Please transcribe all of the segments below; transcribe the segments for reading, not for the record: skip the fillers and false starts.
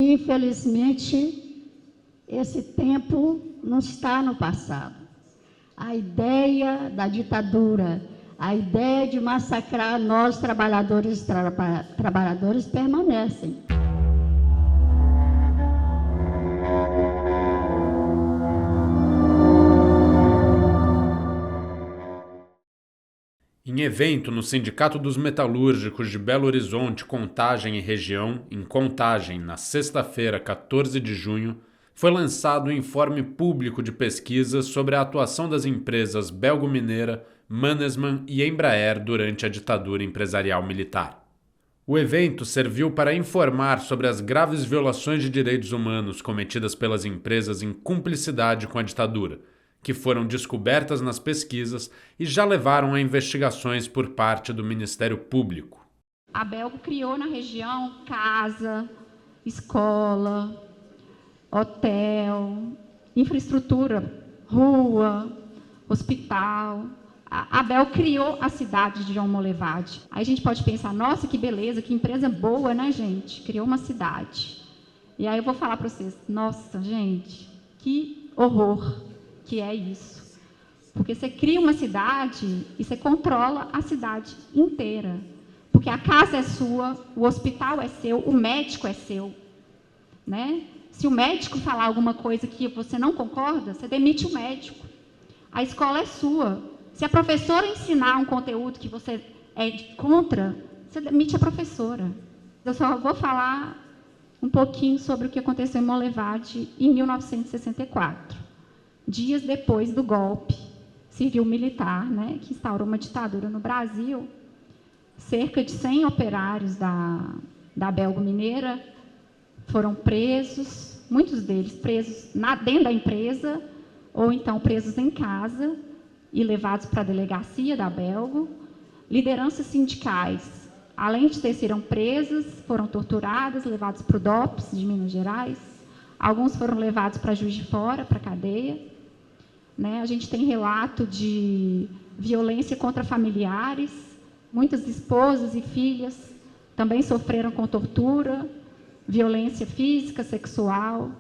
infelizmente, esse tempo não está no passado. A ideia da ditadura, a ideia de massacrar nós, trabalhadores permanecem. Em evento no Sindicato dos Metalúrgicos de Belo Horizonte, Contagem e Região, em Contagem, na sexta-feira, 14 de junho, foi lançado o informe público de pesquisa sobre a atuação das empresas Belgo Mineira, Mannesmann e Embraer durante a ditadura empresarial militar. O evento serviu para informar sobre as graves violações de direitos humanos cometidas pelas empresas em cumplicidade com a ditadura, que foram descobertas nas pesquisas e já levaram a investigações por parte do Ministério Público. A Belgo criou na região casa, escola, hotel, infraestrutura, rua, hospital. A Belgo criou a cidade de João Molevade. Aí a gente pode pensar, nossa, que beleza, que empresa boa, né, gente? Criou uma cidade. E aí eu vou falar para vocês, nossa, gente, que horror que é isso. Porque você cria uma cidade e você controla a cidade inteira. Porque a casa é sua, o hospital é seu, o médico é seu, né? Se o médico falar alguma coisa que você não concorda, você demite o médico. A escola é sua. Se a professora ensinar um conteúdo que você é contra, você demite a professora. Eu só vou falar um pouquinho sobre o que aconteceu em Molevade em 1964. Dias depois do golpe civil-militar, né, que instaurou uma ditadura no Brasil, cerca de 100 operários da Belgo Mineira foram presos, muitos deles presos dentro da empresa, ou então presos em casa e levados para a delegacia da Belgo. Lideranças sindicais, além de ter sido presas, foram torturadas, levados para o DOPS de Minas Gerais. Alguns foram levados para Juiz de Fora, para a cadeia. Né? A gente tem relato de violência contra familiares, muitas esposas e filhas também sofreram com tortura, violência física, sexual.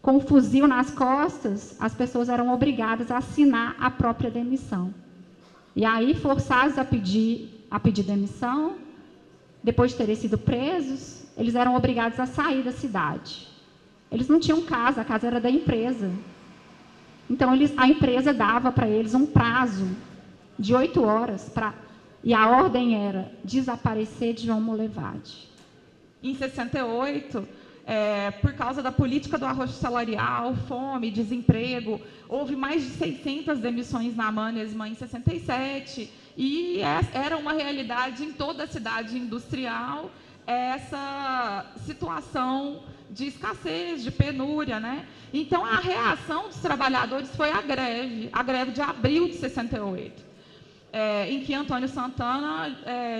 Com um fuzil nas costas, as pessoas eram obrigadas a assinar a própria demissão. E aí, forçados a pedir demissão, depois de terem sido presos, eles eram obrigados a sair da cidade. Eles não tinham casa, a casa era da empresa. Então, a empresa dava para eles um prazo de 8 horas, e a ordem era desaparecer de João Molevade. Em 68, por causa da política do arrocho salarial, fome, desemprego, houve mais de 600 demissões na Mannesmann em 67, e era uma realidade em toda a cidade industrial, essa situação de escassez, de penúria, né? Então, a reação dos trabalhadores foi a greve de abril de 68, em que Antônio Santana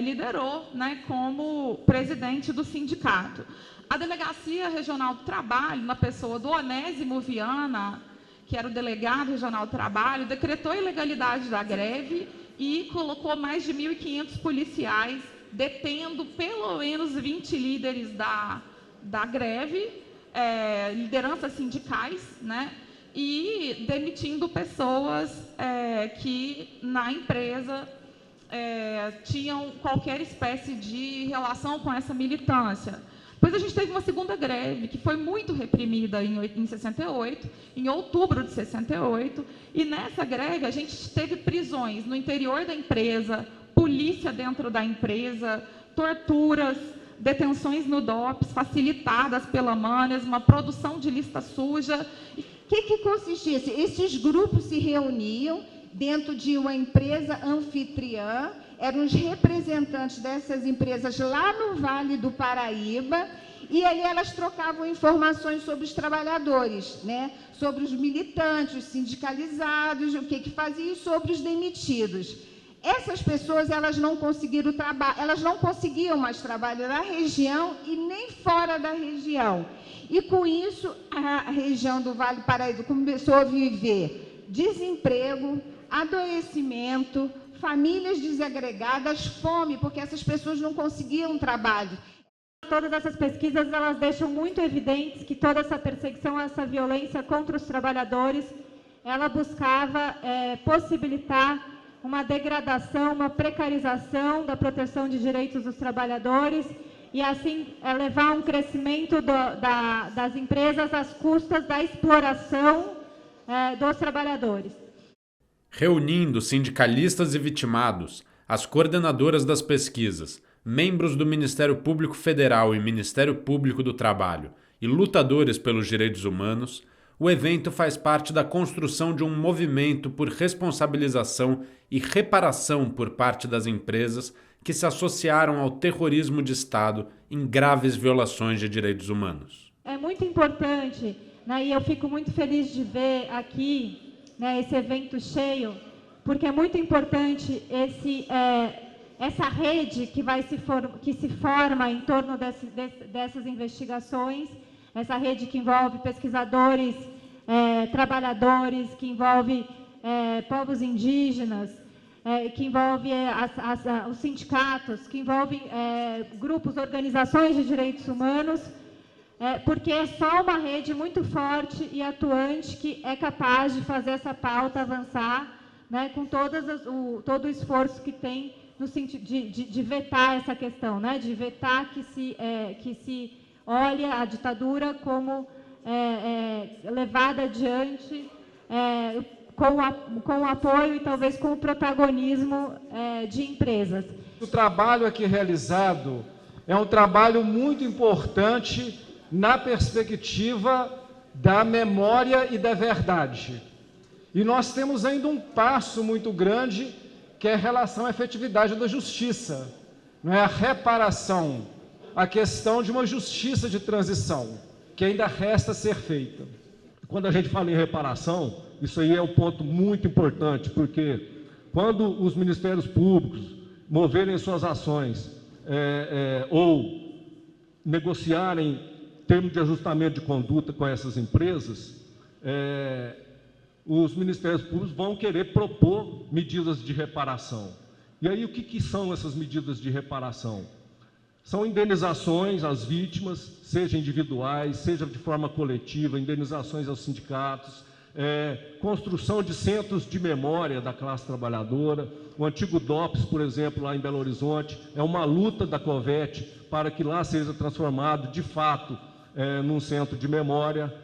liderou, né, como presidente do sindicato. A Delegacia Regional do Trabalho, na pessoa do Onésimo Viana, que era o delegado regional do trabalho, decretou a ilegalidade da greve e colocou mais de 1.500 policiais, detendo pelo menos 20 líderes da greve, lideranças sindicais, né, e demitindo pessoas que na empresa tinham qualquer espécie de relação com essa militância. Depois a gente teve uma segunda greve, que foi muito reprimida em 68, em outubro de 68, e nessa greve a gente teve prisões no interior da empresa, polícia dentro da empresa, torturas, detenções no DOPS, facilitadas pela Mannesmann, uma produção de lista suja. O que consistia? Esses grupos se reuniam dentro de uma empresa anfitriã, eram os representantes dessas empresas lá no Vale do Paraíba, e ali elas trocavam informações sobre os trabalhadores, né? Sobre os militantes, os sindicalizados, o que faziam, e sobre os demitidos. Essas pessoas, elas não conseguiam mais trabalho na região e nem fora da região. E, com isso, a região do Vale do Paraíba começou a viver desemprego, adoecimento, famílias desagregadas, fome, porque essas pessoas não conseguiam trabalho. todas essas pesquisas, elas deixam muito evidentes que toda essa perseguição, essa violência contra os trabalhadores, ela buscava possibilitar uma degradação, uma precarização da proteção de direitos dos trabalhadores e, assim, levar a um crescimento das empresas às custas da exploração dos trabalhadores. Reunindo sindicalistas e vitimados, as coordenadoras das pesquisas, membros do Ministério Público Federal e Ministério Público do Trabalho e lutadores pelos direitos humanos, o evento faz parte da construção de um movimento por responsabilização e reparação por parte das empresas que se associaram ao terrorismo de Estado em graves violações de direitos humanos. É muito importante, né, e eu fico muito feliz de ver aqui, né, esse evento cheio, porque é muito importante essa rede que se forma em torno dessas investigações, essa rede que envolve pesquisadores, trabalhadores, que envolve povos indígenas, que envolve os sindicatos, que envolve grupos, organizações de direitos humanos, porque é só uma rede muito forte e atuante que é capaz de fazer essa pauta avançar, né, com todo o esforço que tem no sentido de vetar essa questão, né, de vetar que se olhe a ditadura como levada adiante com o apoio e talvez com o protagonismo de empresas. O trabalho aqui realizado é um trabalho muito importante na perspectiva da memória e da verdade. E nós temos ainda um passo muito grande, que é a relação à efetividade da justiça, não é a reparação, a questão de uma justiça de transição, que ainda resta ser feita. Quando a gente fala em reparação, isso aí é um ponto muito importante, porque quando os ministérios públicos moverem suas ações ou negociarem termos de ajustamento de conduta com essas empresas, os ministérios públicos vão querer propor medidas de reparação. E aí o que são essas medidas de reparação? São indenizações às vítimas, seja individuais, seja de forma coletiva, indenizações aos sindicatos, construção de centros de memória da classe trabalhadora. O antigo DOPS, por exemplo, lá em Belo Horizonte, é uma luta da COVET para que lá seja transformado, de fato, num centro de memória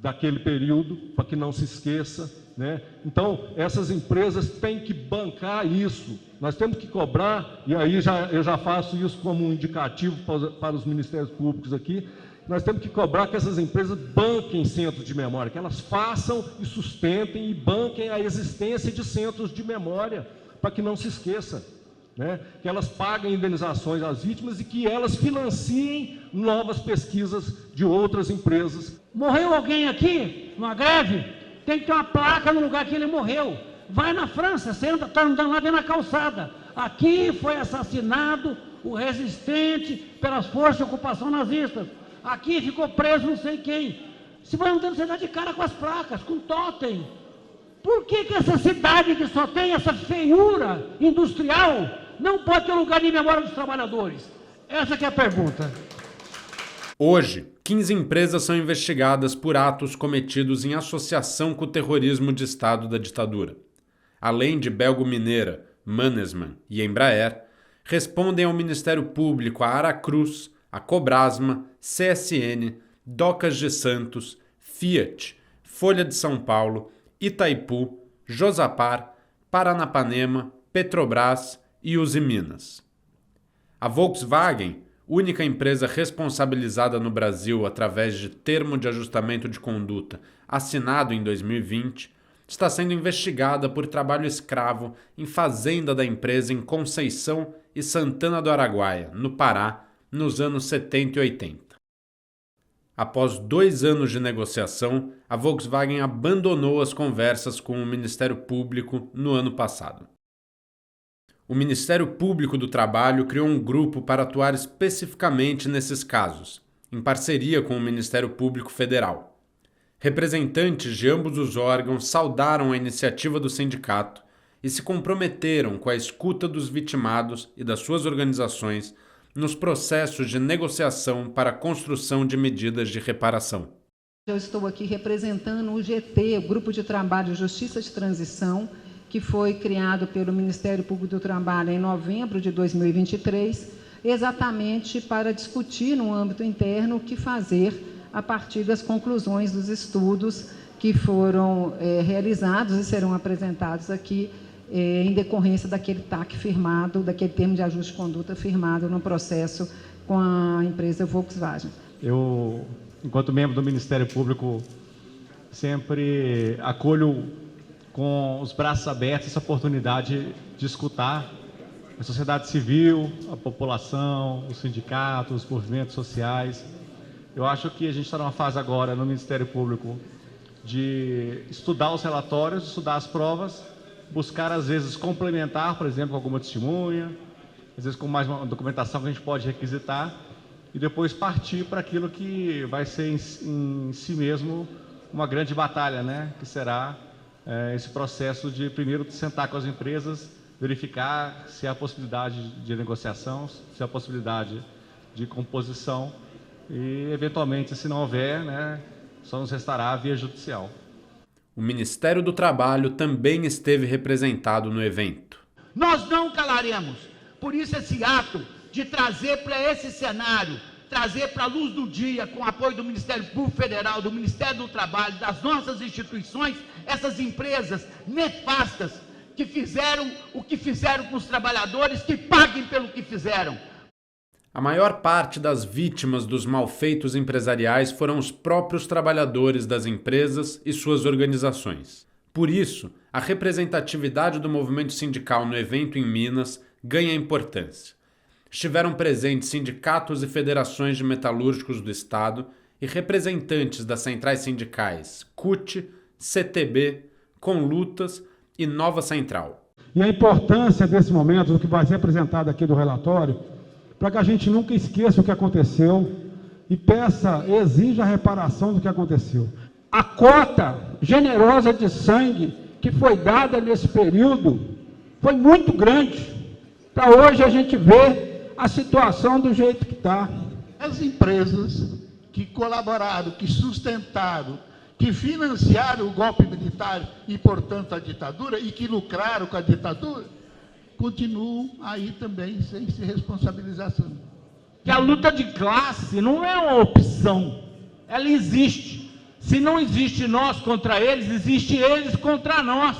daquele período, para que não se esqueça, né? Então, essas empresas têm que bancar isso. Nós temos que cobrar, e aí eu já faço isso como um indicativo para os ministérios públicos aqui, nós temos que cobrar que essas empresas banquem centros de memória, que elas façam e sustentem e banquem a existência de centros de memória, para que não se esqueça, né? Que elas paguem indenizações às vítimas e que elas financiem novas pesquisas de outras empresas. Morreu alguém aqui, numa greve, tem que ter uma placa no lugar que ele morreu. Vai na França, você está andando lá dentro da calçada. Aqui foi assassinado o resistente pelas forças de ocupação nazistas. Aqui ficou preso não sei quem. Se vai andando, você dá de cara com as placas, com totem. Por que essa cidade que só tem essa feiura industrial não pode ter lugar de memória dos trabalhadores? Essa que é a pergunta. Hoje, 15 empresas são investigadas por atos cometidos em associação com o terrorismo de Estado da ditadura. Além de Belgo Mineira, Mannesmann e Embraer, respondem ao Ministério Público a Aracruz, a Cobrasma, CSN, Docas de Santos, Fiat, Folha de São Paulo, Itaipu, Josapar, Paranapanema, Petrobras e Usiminas. A Volkswagen, única empresa responsabilizada no Brasil através de termo de ajustamento de conduta assinado em 2020, está sendo investigada por trabalho escravo em fazenda da empresa em Conceição e Santana do Araguaia, no Pará, nos anos 70 e 80. Após 2 anos de negociação, a Volkswagen abandonou as conversas com o Ministério Público no ano passado. O Ministério Público do Trabalho criou um grupo para atuar especificamente nesses casos, em parceria com o Ministério Público Federal. Representantes de ambos os órgãos saudaram a iniciativa do sindicato e se comprometeram com a escuta dos vitimados e das suas organizações nos processos de negociação para a construção de medidas de reparação. Eu estou aqui representando o GT, o Grupo de Trabalho Justiça de Transição, que foi criado pelo Ministério Público do Trabalho em novembro de 2023, exatamente para discutir no âmbito interno o que fazer a partir das conclusões dos estudos que foram realizados e serão apresentados aqui em decorrência daquele TAC firmado, daquele termo de ajuste de conduta firmado no processo com a empresa Volkswagen. Eu, enquanto membro do Ministério Público, sempre acolho com os braços abertos essa oportunidade de escutar a sociedade civil, a população, os sindicatos, os movimentos sociais. Eu acho que a gente está numa fase agora no Ministério Público de estudar os relatórios, estudar as provas, buscar às vezes complementar, por exemplo, com alguma testemunha, às vezes com mais uma documentação que a gente pode requisitar, e depois partir para aquilo que vai ser em si mesmo uma grande batalha, né? Que será esse processo de primeiro sentar com as empresas, verificar se há possibilidade de negociação, se há possibilidade de composição e, eventualmente, se não houver, né, só nos restará a via judicial. O Ministério do Trabalho também esteve representado no evento. Nós não calaremos. Por isso esse ato de trazer para esse cenário, trazer para a luz do dia, com o apoio do Ministério Público Federal, do Ministério do Trabalho, das nossas instituições, essas empresas nefastas que fizeram o que fizeram com os trabalhadores, que paguem pelo que fizeram. A maior parte das vítimas dos malfeitos empresariais foram os próprios trabalhadores das empresas e suas organizações. Por isso, a representatividade do movimento sindical no evento em Minas ganha importância. Estiveram presentes sindicatos e federações de metalúrgicos do Estado e representantes das centrais sindicais CUT, CTB, Conlutas e Nova Central. E a importância desse momento, do que vai ser apresentado aqui do relatório, para que a gente nunca esqueça o que aconteceu e exija a reparação do que aconteceu. A cota generosa de sangue que foi dada nesse período foi muito grande, para hoje a gente ver a situação do jeito que está. As empresas que colaboraram, que sustentaram, que financiaram o golpe militar e, portanto, a ditadura, e que lucraram com a ditadura, continuam aí também sem se responsabilização. Que a luta de classe não é uma opção, ela existe. Se não existe nós contra eles, existe eles contra nós.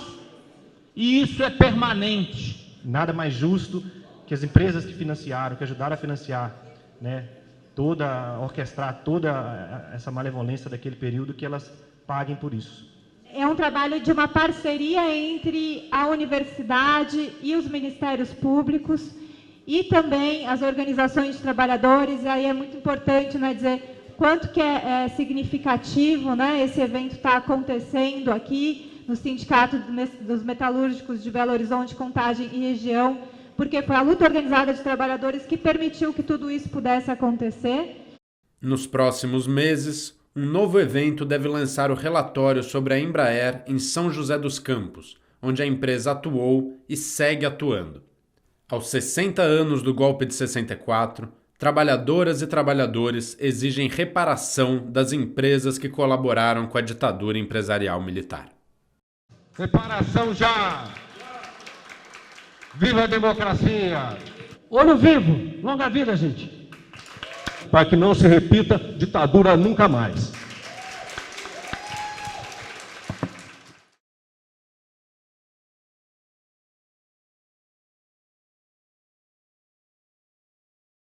E isso é permanente. Nada mais justo que as empresas que financiaram, que ajudaram a financiar, né, orquestrar toda essa malevolência daquele período, que elas paguem por isso. É um trabalho de uma parceria entre a universidade e os ministérios públicos e também as organizações de trabalhadores. E aí é muito importante, né, dizer quanto que é significativo, né, esse evento está acontecendo aqui no Sindicato dos Metalúrgicos de Belo Horizonte, Contagem e região, porque foi a luta organizada de trabalhadores que permitiu que tudo isso pudesse acontecer. Nos próximos meses, um novo evento deve lançar o relatório sobre a Embraer em São José dos Campos, onde a empresa atuou e segue atuando. Aos 60 anos do golpe de 64, trabalhadoras e trabalhadores exigem reparação das empresas que colaboraram com a ditadura empresarial militar. Reparação já! Viva a democracia! Ouro vivo, longa vida, gente. Para que não se repita ditadura nunca mais.